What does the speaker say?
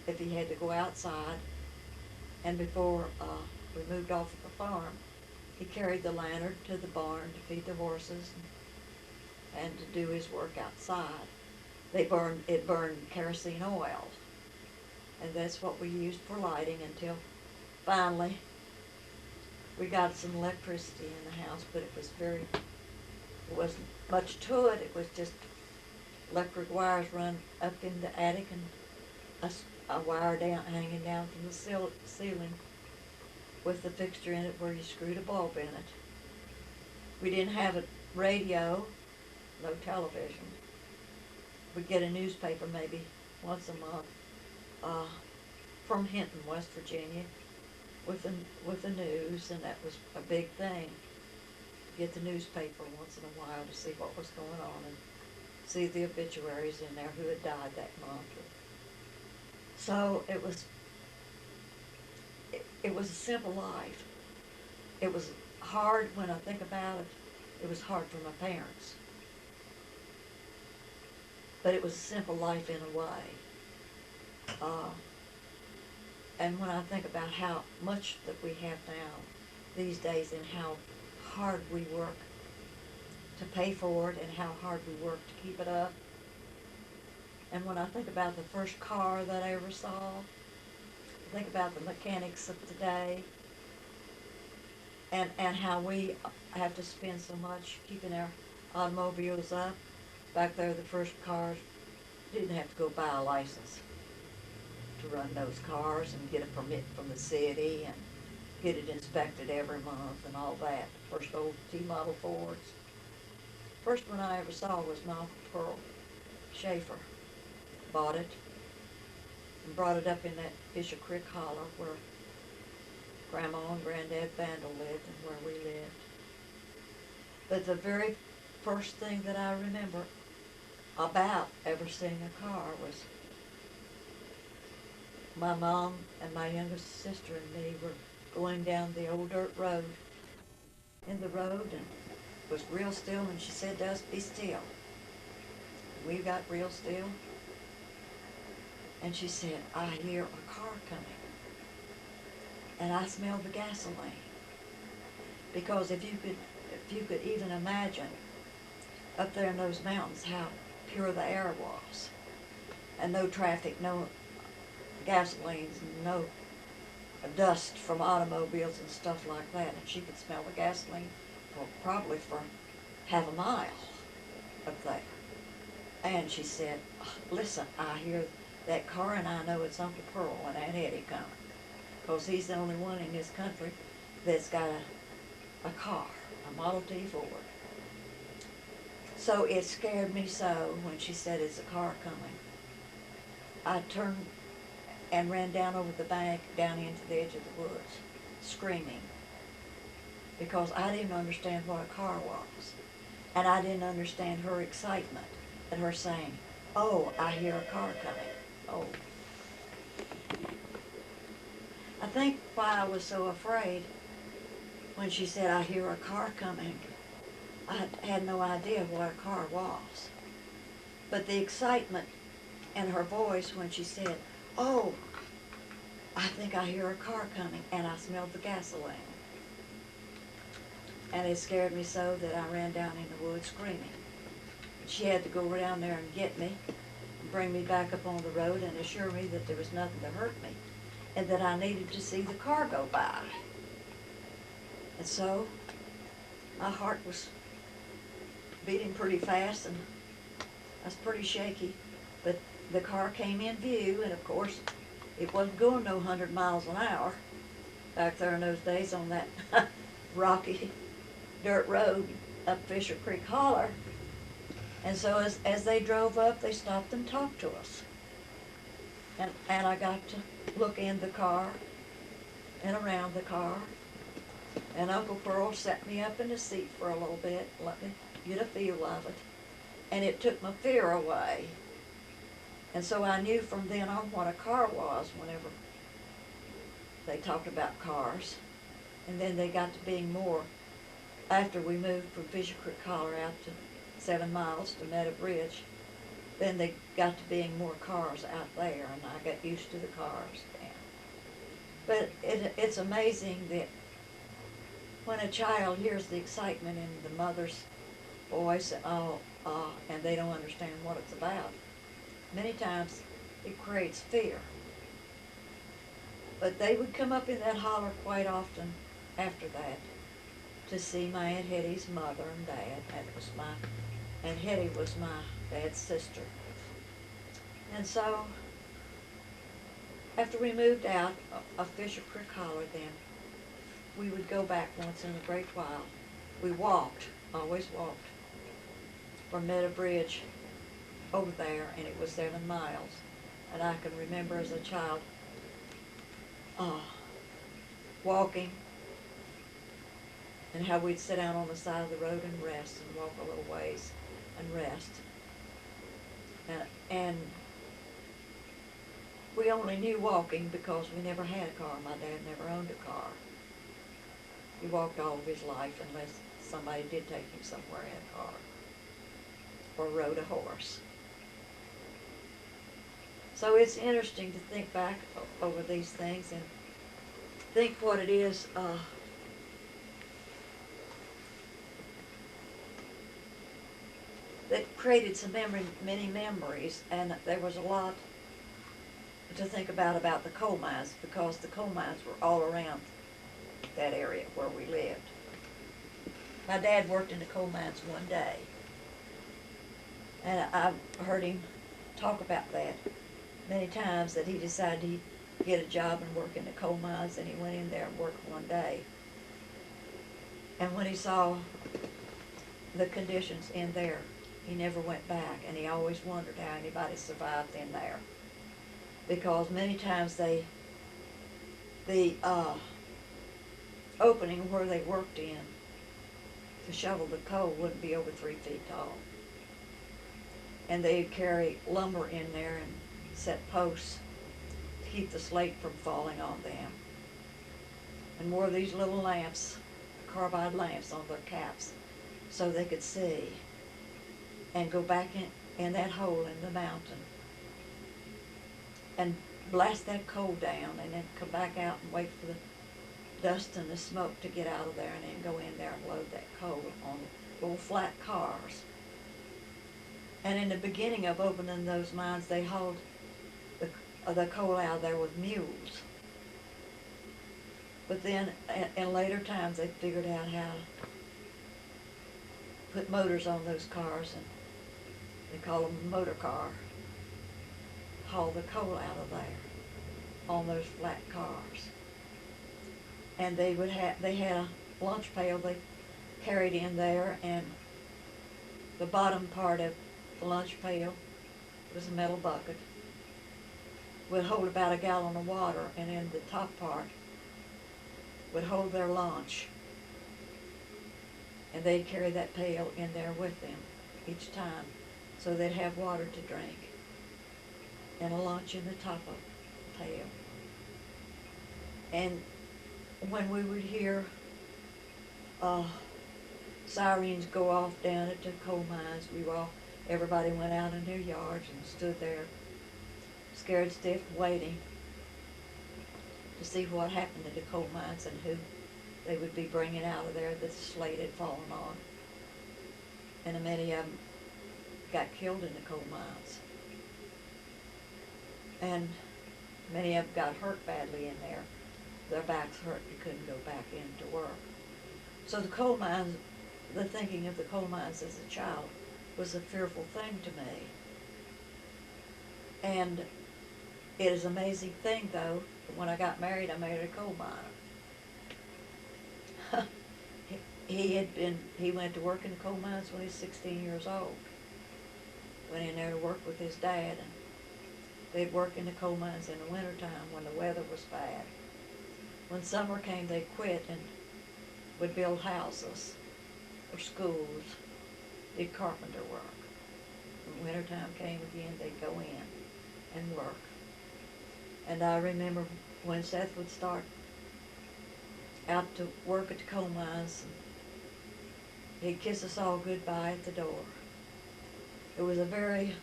if he had to go outside. And before we moved off of the farm, he carried the lantern to the barn to feed the horses and to do his work outside. It burned kerosene oil, and that's what we used for lighting until finally we got some electricity in the house, but it wasn't much to it. It was just electric wires run up in the attic and a wire hanging down from the ceiling with the fixture in it where you screwed a bulb in it. We didn't have a radio, no television. We'd get a newspaper maybe once a month from Hinton, West Virginia, with the news, and that was a big thing. Get the newspaper once in a while to see what was going on and see the obituaries in there who had died that month. So it was a simple life. It was hard when I think about it. It was hard for my parents. But it was a simple life in a way. And when I think about how much that we have now these days and how hard we work to pay for it and how hard we work to keep it up. And when I think about the first car that I ever saw, I think about the mechanics of today and how we have to spend so much keeping our automobiles up. Back there, the first cars didn't have to go buy a license to run those cars and get a permit from the city and get it inspected every month and all that. First old T-model Fords. First one I ever saw was my Uncle Pearl Schaefer. Bought it and brought it up in that Fisher Creek Hollow where Grandma and Granddad Vandall lived and where we lived. But the very first thing that I remember about ever seeing a car was my mom and my youngest sister and me were going down the old dirt road in the road, and it was real still, and she said to us, "Be still." We got real still, and she said, "I hear a car coming, and I smell the gasoline." Because if you could even imagine up there in those mountains how pure the air was, and no traffic, no gasolines, no dust from automobiles and stuff like that, and she could smell the gasoline probably for half a mile up there. And she said, "Listen, I hear that car, and I know it's Uncle Pearl and Aunt Hetty coming, because he's the only one in this country that's got a car, a Model T Ford." So it scared me so when she said, "It's a car coming." I turned and ran down over the bank, down into the edge of the woods, screaming, because I didn't understand what a car was. And I didn't understand her excitement at her saying, "Oh, I hear a car coming." Oh. I think why I was so afraid when she said, "I hear a car coming," I had no idea what a car was. But the excitement in her voice when she said, "Oh, I think I hear a car coming," and I smelled the gasoline. And it scared me so that I ran down in the woods screaming. She had to go down there and get me, and bring me back up on the road and assure me that there was nothing to hurt me, and that I needed to see the car go by. And so my heart was beating pretty fast, and I was pretty shaky, but the car came in view, and of course it wasn't going no 100 miles an hour back there in those days on that rocky dirt road up Fisher Creek Holler. And so as they drove up, they stopped and talked to us. And I got to look in the car and around the car. And Uncle Pearl set me up in the seat for a little bit, let me get a feel of it. And it took my fear away. And so I knew from then on what a car was whenever they talked about cars. And then they got to being more, after we moved from Fisher Creek Holler out to 7 miles to Meadow Bridge, then they got to being more cars out there, and I got used to the cars. But it's amazing that when a child hears the excitement in the mother's voice, and they don't understand what it's about, many times it creates fear. But they would come up in that holler quite often after that to see my Aunt Hetty's mother and dad. Aunt Hetty was my dad's sister. And so, after we moved out of Fisher Creek Holler then, we would go back once in a great while. We walked, always walked, from Meadow Bridge over there, and it was 7 miles. And I can remember as a child walking, and how we'd sit down on the side of the road and rest, and walk a little ways and rest. And we only knew walking because we never had a car. My dad never owned a car. He walked all of his life unless somebody did take him somewhere in a car or rode a horse. So it's interesting to think back over these things and think what it is that created many memories, and there was a lot to think about the coal mines, because the coal mines were all around that area where we lived. My dad worked in the coal mines one day, and I've heard him talk about that many times, that he decided he'd get a job and work in the coal mines, and he went in there and worked one day. And when he saw the conditions in there, he never went back, and he always wondered how anybody survived in there. Because many times the opening where they worked in to shovel the coal wouldn't be over 3 feet tall. And they'd carry lumber in there and set posts to keep the slate from falling on them. And wore these little lamps, carbide lamps on their caps, so they could see and go back in that hole in the mountain and blast that coal down, and then come back out and wait for the dust and the smoke to get out of there, and then go in there and load that coal on little flat cars. And in the beginning of opening those mines, they hauled the coal out of there with mules. But then in later times, they figured out how to put motors on those cars, and they call them a motor car. Haul the coal out of there on those flat cars. And they had a lunch pail they carried in there, and the bottom part of the lunch pail was a metal bucket, would hold about a gallon of water, and then the top part would hold their lunch. And they'd carry that pail in there with them each time, so they'd have water to drink and a lunch in the top of the pail. And when we would hear sirens go off down at the coal mines, everybody went out in their yards and stood there, scared stiff, waiting to see what happened to the coal mines and who they would be bringing out of there that the slate had fallen on. And many of them got killed in the coal mines. And many of them got hurt badly in there. Their backs hurt, they couldn't go back in to work. So the coal mines, the thinking of the coal mines as a child was a fearful thing to me. And it is an amazing thing, though, that when I got married, I married a coal miner. He went to work in the coal mines when he was 16 years old. Went in there to work with his dad, and they'd work in the coal mines in the wintertime when the weather was bad. When summer came, they quit and would build houses or schools, did carpenter work. When wintertime came again, they'd go in and work. And I remember when Seth would start out to work at the coal mines, he'd kiss us all goodbye at the door. It was a very